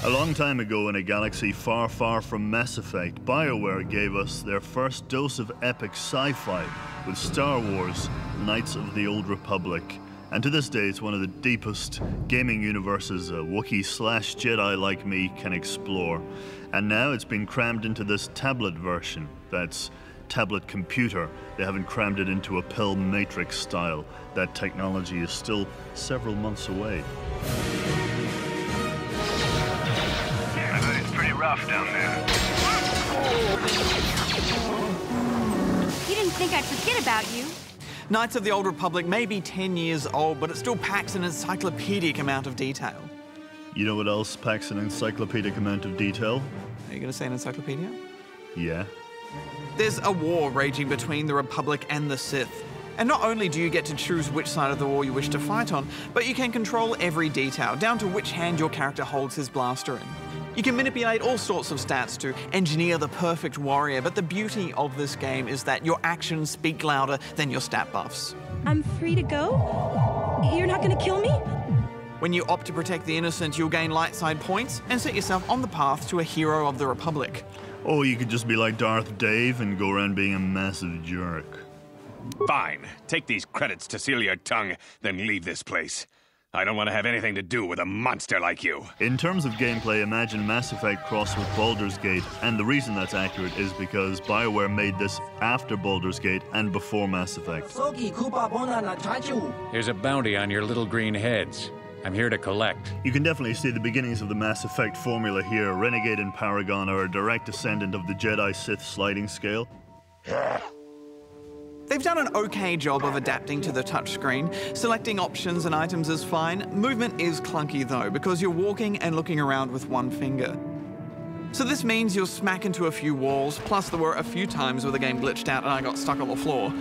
A long time ago in a galaxy far, far from Mass Effect, BioWare gave us their first dose of epic sci-fi with Star Wars, Knights of the Old Republic. And to this day, it's one of the deepest gaming universes a Wookiee/Jedi like me can explore. And now it's been crammed into this tablet version. That's tablet computer. They haven't crammed it into a pill matrix style. That technology is still several months away. It's pretty rough down there. You didn't think I'd forget about you. Knights of the Old Republic may be 10 years old, but it still packs an encyclopedic amount of detail. You know what else packs an encyclopedic amount of detail? Are you going to say an encyclopedia? Yeah. There's a war raging between the Republic and the Sith. And not only do you get to choose which side of the war you wish to fight on, but you can control every detail, down to which hand your character holds his blaster in. You can manipulate all sorts of stats to engineer the perfect warrior, but the beauty of this game is that your actions speak louder than your stat buffs. I'm free to go? You're not gonna kill me? When you opt to protect the innocent, you'll gain light side points and set yourself on the path to a hero of the Republic. Or you could just be like Darth Dave and go around being a massive jerk. Fine. Take these credits to seal your tongue, then leave this place. I don't want to have anything to do with a monster like you. In terms of gameplay, imagine Mass Effect crossed with Baldur's Gate, and the reason that's accurate is because BioWare made this after Baldur's Gate and before Mass Effect. Here's a bounty on your little green heads. I'm here to collect. You can definitely see the beginnings of the Mass Effect formula here. Renegade and Paragon are a direct descendant of the Jedi-Sith sliding scale. They've done an okay job of adapting to the touchscreen. Selecting options and items is fine. Movement is clunky though, because you're walking and looking around with one finger. So this means you'll smack into a few walls, plus there were a few times where the game glitched out and I got stuck on the floor.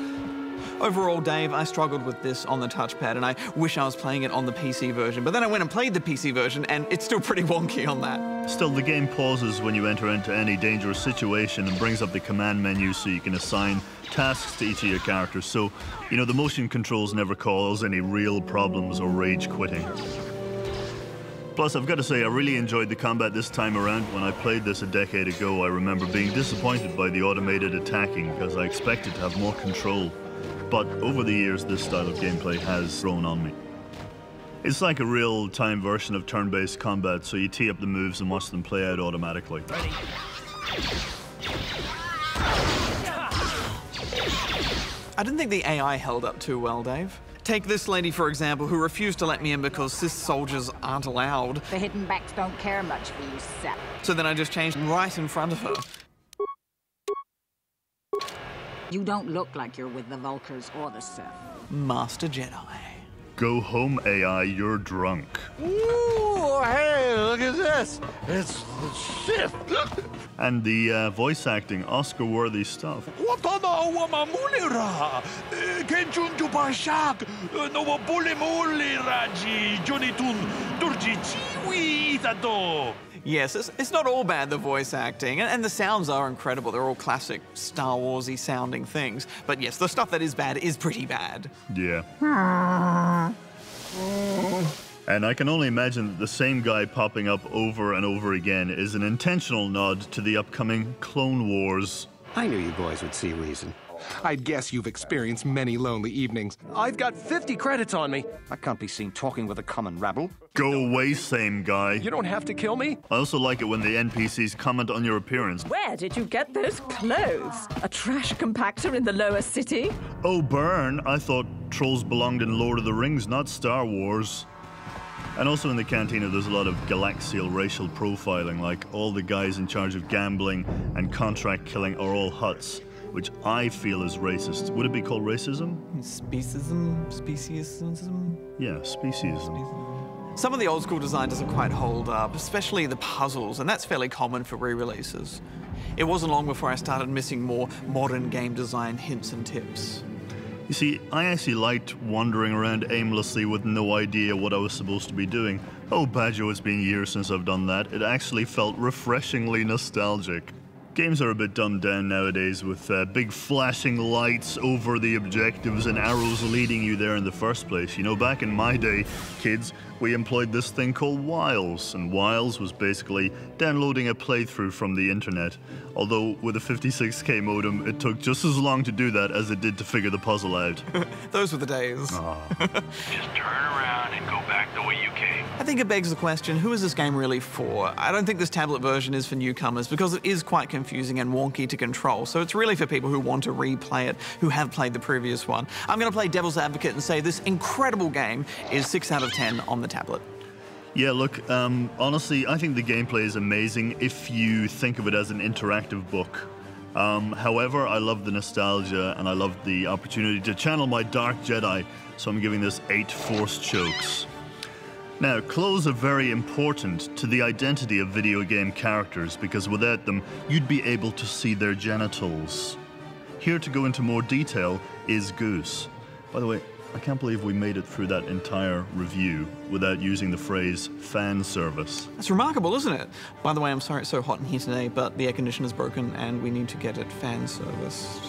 Overall, Dave, I struggled with this on the touchpad and I wish I was playing it on the PC version, but then I went and played the PC version and it's still pretty wonky on that. Still, the game pauses when you enter into any dangerous situation and brings up the command menu so you can assign tasks to each of your characters. So, you know, the motion controls never cause any real problems or rage quitting. Plus, I've got to say, I really enjoyed the combat this time around. When I played this a decade ago, I remember being disappointed by the automated attacking because I expected to have more control. But over the years, this style of gameplay has grown on me. It's like a real-time version of turn-based combat, so you tee up the moves and watch them play out automatically. Ready. I didn't think the AI held up too well, Dave. Take this lady, for example, who refused to let me in because Sith soldiers aren't allowed. The hidden backs don't care much for you, sap. So then I just changed right in front of her. You don't look like you're with the Vulkars or the Sith. Master Jedi. Go home, AI, you're drunk. Ooh, hey, look at this. It's the Sith. And the voice acting, Oscar-worthy stuff. Yes, it's not all bad, the voice acting, and the sounds are incredible. They're all classic Star Wars-y sounding things. But yes, the stuff that is bad is pretty bad. Yeah. And I can only imagine that the same guy popping up over and over again is an intentional nod to the upcoming Clone Wars. I knew you boys would see reason. I'd guess you've experienced many lonely evenings. I've got 50 credits on me. I can't be seen talking with a common rabble. Go away, same guy. You don't have to kill me. I also like it when the NPCs comment on your appearance. Where did you get those clothes? A trash compactor in the lower city? Oh, burn. I thought trolls belonged in Lord of the Rings, not Star Wars. And also in the cantina, there's a lot of galaxial racial profiling, like all the guys in charge of gambling and contract killing are all Hutts, which I feel is racist. Would it be called racism? Speciesism? Speciesism? Yeah, speciesism. Some of the old school design doesn't quite hold up, especially the puzzles, and that's fairly common for re-releases. It wasn't long before I started missing more modern game design hints and tips. You see, I actually liked wandering around aimlessly with no idea what I was supposed to be doing. Oh, Badger, it's been years since I've done that. It actually felt refreshingly nostalgic. Games are a bit dumbed down nowadays with big flashing lights over the objectives and arrows leading you there in the first place. You know, back in my day, kids, we employed this thing called Wiles, and Wiles was basically downloading a playthrough from the internet. Although with a 56k modem, it took just as long to do that as it did to figure the puzzle out. Those were the days. Just turn around and go back the way you came. I think it begs the question, who is this game really for? I don't think this tablet version is for newcomers because it is quite confusing and wonky to control, so it's really for people who want to replay it, who have played the previous one. I'm going to play devil's advocate and say this incredible game is 6 out of 10 on the tablet. Yeah, look, honestly, I think the gameplay is amazing if you think of it as an interactive book. However, I love the nostalgia and I love the opportunity to channel my Dark Jedi, so I'm giving this 8 Force Chokes. Now, clothes are very important to the identity of video game characters because without them, you'd be able to see their genitals. Here to go into more detail is Goose. By the way, I can't believe we made it through that entire review without using the phrase fan service. That's remarkable, isn't it? By the way, I'm sorry it's so hot in here today, but the air conditioner's broken and we need to get it fan serviced.